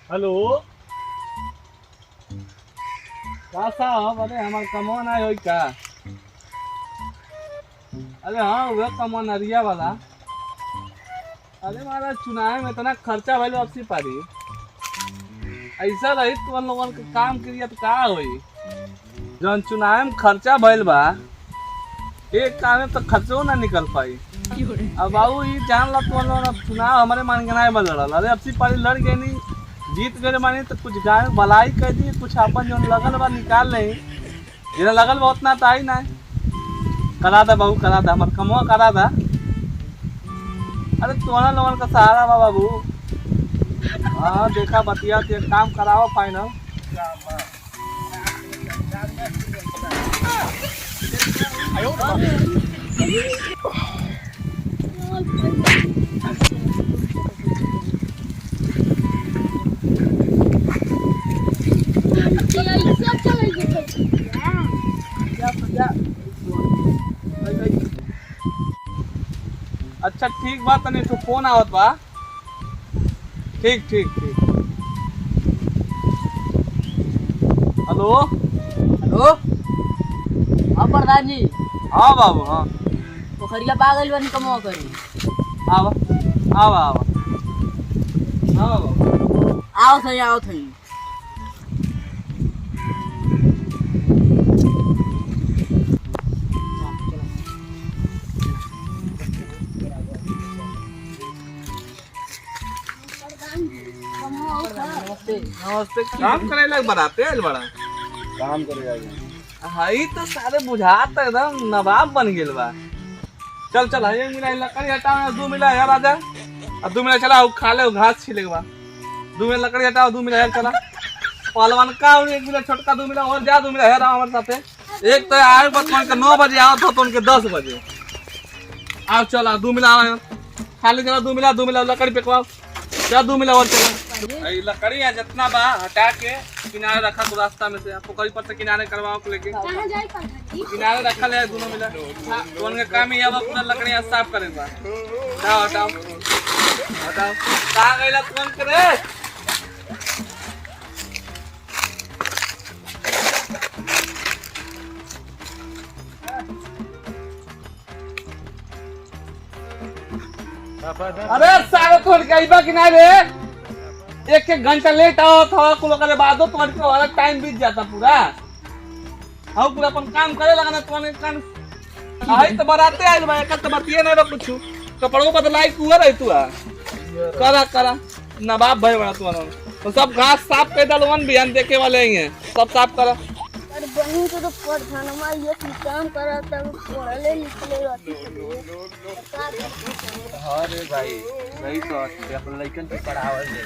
Hello का साहब, अरे हमार कमौन आए हो का? अरे हाँ वह कमौन अरिया वाला। अरे महाराज चुनाव में इतना खर्चा भइल वापसी पारी। ऐसा रही तो लोगन के काम करिए तो का होई? जौन चुनाव में खर्चा भइल बा एक काम में तो खर्चो ना निकल पाई। अब बाबू ये जान ला तो लोग चुनाव हमारे मान के ना बदल रहा। अरे अपसी पारी लड़ गए नहीं, जीत गए मानी तो कुछ गाय भलाई कर दी, कुछ अपन जो लगल बा निकाल नहीं। जिन्हें लगल बा उतना तो आई ना। करा था बाबू, करा था, हमारे कमवा करा था। अरे तुम्हारा लोगन का सहारा बा बाबू। हाँ देखा बतिया तो एक काम कराओ फाइनल। अच्छा ठीक बात नहीं तो फोन आवत बा। ठीक ठीक ठीक। Hello hello. हाँ प्रधान जी। हाँ बाबू हाँ। पोखरिया पागल बन कमो करी। आवा आवा आवा हाँ बाबू। आओ थई आओ थई। नमस्ते। काम करे लग बनाते हैं बड़ा काम करे जाएगा। हाई तो सारे बुझात एकदम नवाब बन गेल बा। चल चल हाई मिला लकड़ी हटाओ, 2 मिला यार आजा। और 2 मिला चला खा ले घास छीले के बा। 2 मिला लकड़ी हटाओ, 2 मिला यार चला। पहलवान का और 1 मिला छोटका 2 मिला और जा 2 मिला यार हमारे साथे। एक तो आए बचपन के 9 बजे आओ तो उनके 10 बजे आओ। चला 2 मिला आओ खाली चला। 2 मिला लकड़ी पेकवाओ जा। 2 मिला और चला। लकड़ी है जितना बा हटा के किनारे रखा तो रास्ता में से पोखरी पर से किनारे करवाओ के लेके किनारे रखा ले दोनों मिला। तो उनका काम ही अब अपना लकड़ियां साफ करेगा। हटाओ हटाओ हटाओ। कहाँ गईला कौन करे? अरे सारे तोड़ के आईबा किनारे। 1-1 घंटा लेट आओ थोड़ा कुल करे बाद तुम्हारे वाला टाइम बीत जाता पूरा। हम पूरा अपन काम करे लगा ना तुम्हारे काम। आई तो बराते आइल भाई का तो बतिए नहीं कुछ कपड़ों बदलाई तू रही तू करा करा नवाब भाई बड़ा तू तो सब घास साफ कर दलवन भी हम देखे वाले ही हैं सब साफ करा। अरे बहू तो प्रधानमा ये काम करा तब पढ़ले लिखले रहती। अरे भाई वही तो अपन लइकन के पढ़ावल जाए।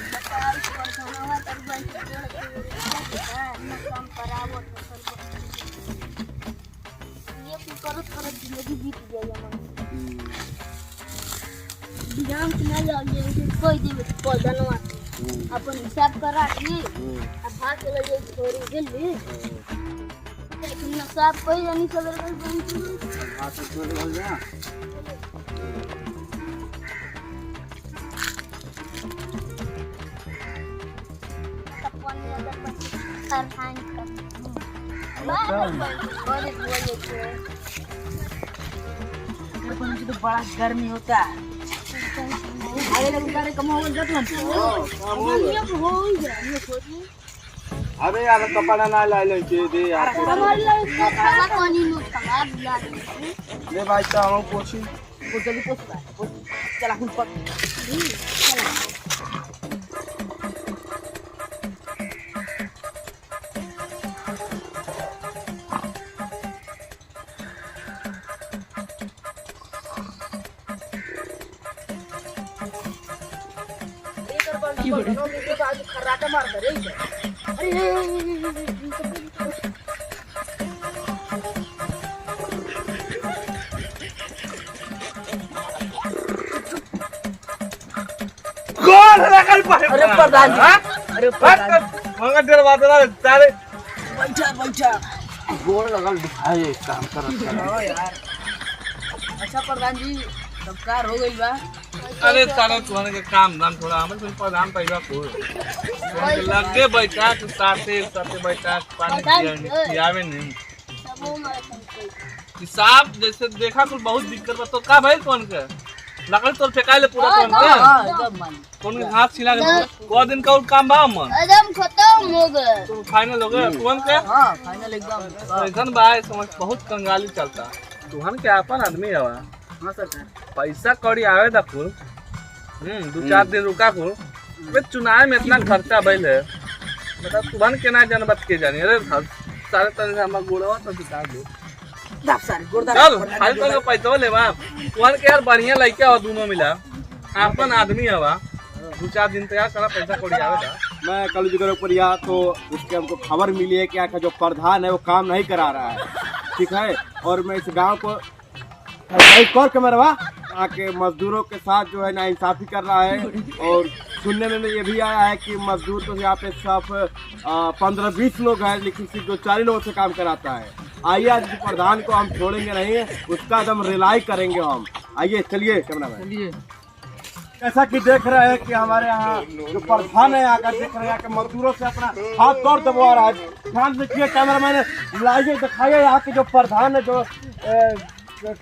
प्रधानमा तब काम करावो ये करत जिंदगी बीत गई हमारी। बिहान से नहीं आगे कोई दिन प्रधानमा अपन हिसाब करा के भाग के ले छोड़ी दिल्ली। लेकिन साहब कोई नहीं सवेरे कोई बंद हां तो छोड़ हो जा। तपन में अगर सर खान का बड़े बोले थे अपन तो बड़ा गर्मी होता है। आगे लोग गाड़ी कम हो जाते हैं। हो गया। अबे यार कपड़ा ना ला ले के दे यार। हमारे लिए खाना पानी नो खराब दिया ले भाई तो हम पूछी वो जल्दी पोछ चला खुद पर। खर्राटा मार करे। कौन लगल पर? अरे प्रधान जी। अरे प्रधान मगर डरवा दे सारे। बैठा बैठा गोड़ लगल भाई काम कर यार। अच्छा प्रधान जी सब कार हो गई बा। अरे सारा तुम्हारे के काम धाम थोड़ा हमें तुम प्रधान पैसा को लगे बैठा के साथे साथे बैठा पानी पियावे नहीं सब वो मारे संग हिसाब जैसे देखा कुछ बहुत दिक्कत बा तो का भाई कौन के लकड़ी तो फेंका ले पूरा कौन के एकदम मन कौन के हाथ छिला के को दिन का और काम बा मन एकदम खत्म हो गए। तो फाइनल हो गया कौन के हां फाइनल एकदम ऐसन भाई समझ बहुत कंगाली चलता तुहन के अपन आदमी हवा हां सर पैसा कौड़ी आवे दा कुल 2-4 दिन रुका कुल बे चुनाव में इतना खर्चा भइल है बता तुहन के ना जनबत के जानी अरे सारे तरह से हम गोड़वा तो दिखा दे दाप सारे गोरदार चल फाइल तो पैसा ले बा तुहन के यार बढ़िया लइका हो दोनों मिला अपन आदमी हवा 2-4 दिन तैयार करा पैसा कौड़ी आवे दा मैं कल जगह ऊपर या तो उसके हमको खबर मिली है कि यहाँ का जो प्रधान है वो काम नहीं करा रहा है, ठीक है। और मैं इस गांव को एक और कमरवा आके मजदूरों के साथ जो है ना इंसाफी कर रहा है। और सुनने में ये भी आया है कि मजदूर तो यहाँ पे सिर्फ 15-20 लोग हैं, लेकिन सिर्फ 2-4 लोगों से काम कराता है। आइए आज प्रधान को हम छोड़ेंगे नहीं, उसका एकदम रिलाई करेंगे हम। आइए चलिए कैमरा मैन। चलिए ऐसा कि देख रहे हैं कि हमारे यहाँ जो प्रधान है यहाँ का देख रहे हैं कि मजदूरों से अपना हाथ तोड़ दबा रहा है। ध्यान देखिए कैमरा मैन, लाइए दिखाइए यहाँ के जो प्रधान है जो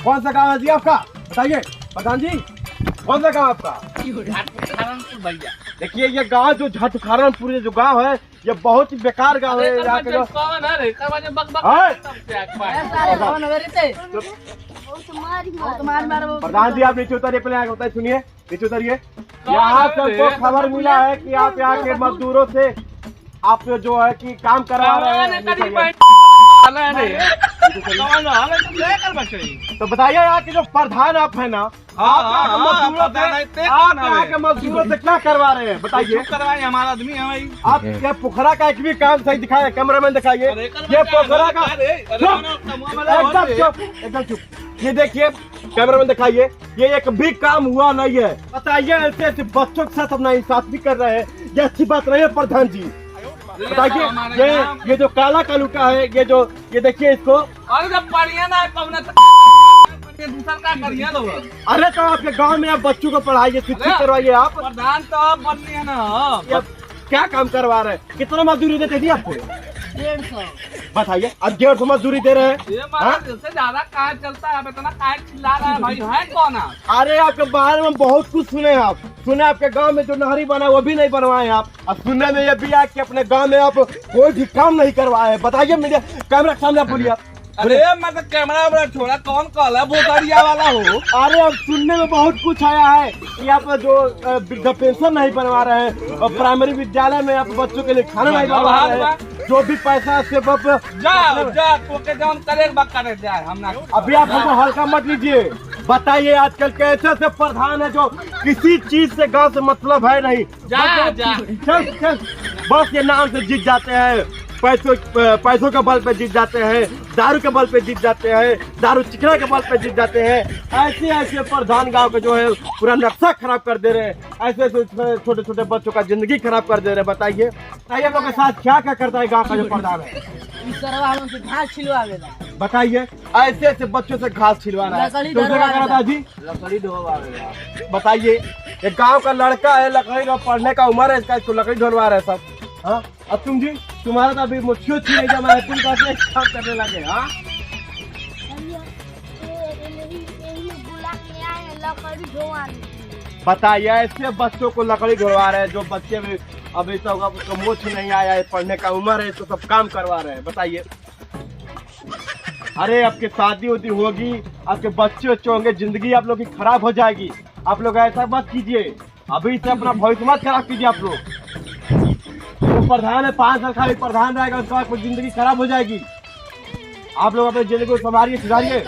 कौन सा गाँव है जी आपका, बताइए प्रधान जी कौन सा गाँव आपका। भैया देखिए ये गांव जो झटखारनपुर जो गांव है ये बहुत ही बेकार गांव है। यहाँ के जो कौन है रे करवाजे बक बक है? सारे कौन है रे बहुत मारी बहुत मार मार प्रधान जी आप नीचे उतरिए, पहले आगे बताइए, सुनिए नीचे उतरिए। यहाँ से हमको खबर मिला है कि आप यहाँ के मजदूरों से आप जो है कि काम करवा रहे हैं। तो बताइए यहाँ के जो प्रधान आप है ना, आप यहाँ के मजदूरों से क्या करवा रहे हैं बताइए। करवाए हमारा आदमी है भाई। आप क्या पोखरा का एक भी काम सही दिखाए, कैमरामैन दिखाइए। ये पोखरा का एकदम चुप, एकदम चुप। ये देखिए कैमरामैन दिखाइए, ये एक भी काम हुआ नहीं है। बताइए ऐसे ऐसे बच्चों के साथ अपना इंसाफ भी कर रहे हैं, ये अच्छी बात नहीं है प्रधान जी। बताइए ये जो काला कालूटा है, ये देखिए इसको। और जब पढ़िया ना पवना दूसरा का करिए लोग। अरे तो आपके गांव में आप बच्चों को पढ़ाइए, शिक्षित करवाइए। आप प्रधान तो आप बननी है ना। आप क्या काम करवा रहे हैं, कितना मजदूरी देते जी आपको 150 बताइए। अब 150 मजदूरी दे रहे हैं। ये महाराज इससे ज्यादा काय चलता है, इतना काय चिल्ला रहा है भाई, है कौन आप? अरे आपके बारे में बहुत कुछ सुने आप, सुने आपके गांव में जो नहरी बना वो भी नहीं बनवाए आप। और सुनने में ये भी है कि अपने गांव में आप कोई भी काम नहीं करवाए। बताइए मीडिया कैमरा के सामने आप बोलिए। अरे मैं तो कैमरा वाला छोड़ा कौन कॉल है बोतरिया वाला हो। अरे अब सुनने में बहुत कुछ आया है कि आप जो वृद्धा पेंशन नहीं बनवा रहे हैं और प्राइमरी विद्यालय में आप बच्चों के लिए खाना नहीं बनवा रहे हैं, जो भी पैसा से जा तो के जौन करे करे जाए हम ना। अभी आप हमको हल्का मत लीजिए। बताइए आजकल के ऐसे प्रधान है जो किसी चीज से गांव से मतलब है नहीं। चल बस ये नाम से जीत जाते हैं, पैसों के बल पे जीत जाते हैं, दारू के बल पे जीत जाते हैं, दारू चिकना के बल पे जीत जाते हैं। ऐसे प्रधान गांव के जो है पूरा नक्शा खराब कर दे रहे हैं। ऐसे छोटे छोटे बच्चों का जिंदगी खराब कर दे रहे हैं। बताइए लोगों के साथ क्या क्या करता है गांव का जो प्रधान है। से घास छिलवावेला, बताइए ऐसे बच्चों से घास छिलवा रहा है, तो क्या करता है जी, लकड़ी ढोवावेला। बताइए ये गांव का लड़का है, लकड़ी का पढ़ने का उम्र है इसका, इसको लकड़ी ढोलवा रहा है सब। हाँ अब तुम जी, तुम्हारा तो अभी मुझे नहीं जमा है, तुम कैसे काम करने लगे। हाँ बुला के आए लकड़ी ढोवाने। बताइए ऐसे बच्चों को लकड़ी ढोलवा रहे हैं, जो बच्चे भी अभी तक मोछ नहीं आया है, पढ़ने का उम्र है, तो सब काम करवा रहे हैं। बताइए अरे आपकी शादी उदी होगी, आपके बच्चे बच्चे होंगे, जिंदगी आप लोग की खराब हो जाएगी। आप लोग ऐसा मत कीजिए, अभी से अपना भविष्य मत खराब कीजिए। आप लोग तो प्रधान है, 5 साल खाली प्रधान रहेगा, उसके बाद जिंदगी खराब हो जाएगी। आप लोग अपनी जिंदगी को संभालिए, सुधारिए।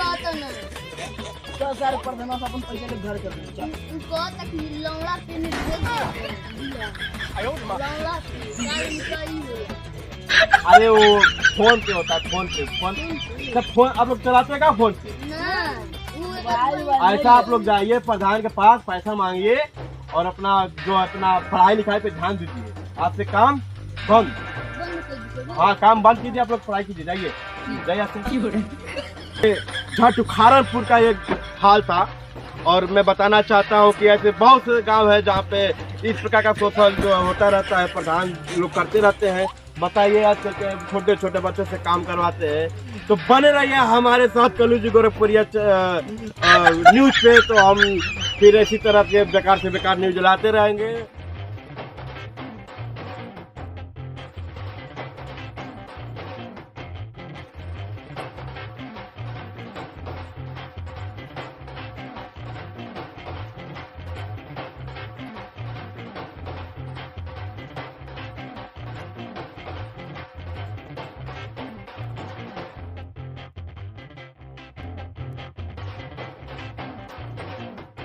तो सारे प्रधानों से अपन पैसे के घर कर देंगे। उनको तक लौड़ा पे नहीं भेजा लौड़ा अरे वो फोन पे होता है, फोन आप लोग चलाते हैं क्या फोन पे। ऐसा आप लोग जाइए प्रधान के पास, पैसा मांगिए और अपना पढ़ाई लिखाई पे ध्यान दीजिए। आपसे काम बंद, हाँ काम बंद कीजिए, आप लोग पढ़ाई कीजिए। जाइए झटखारनपुर का एक हाल था और मैं बताना चाहता हूँ कि ऐसे बहुत से गांव है जहाँ पे इस प्रकार का शोषण जो होता रहता है, प्रधान लोग करते रहते हैं। बताइए आजकल के छोटे छोटे बच्चों से काम करवाते हैं। तो बने रहिए हमारे साथ कलू जी गोरखपुरिया न्यूज पे, तो हम फिर इसी तरह के बेकार से बेकार न्यूज लाते रहेंगे।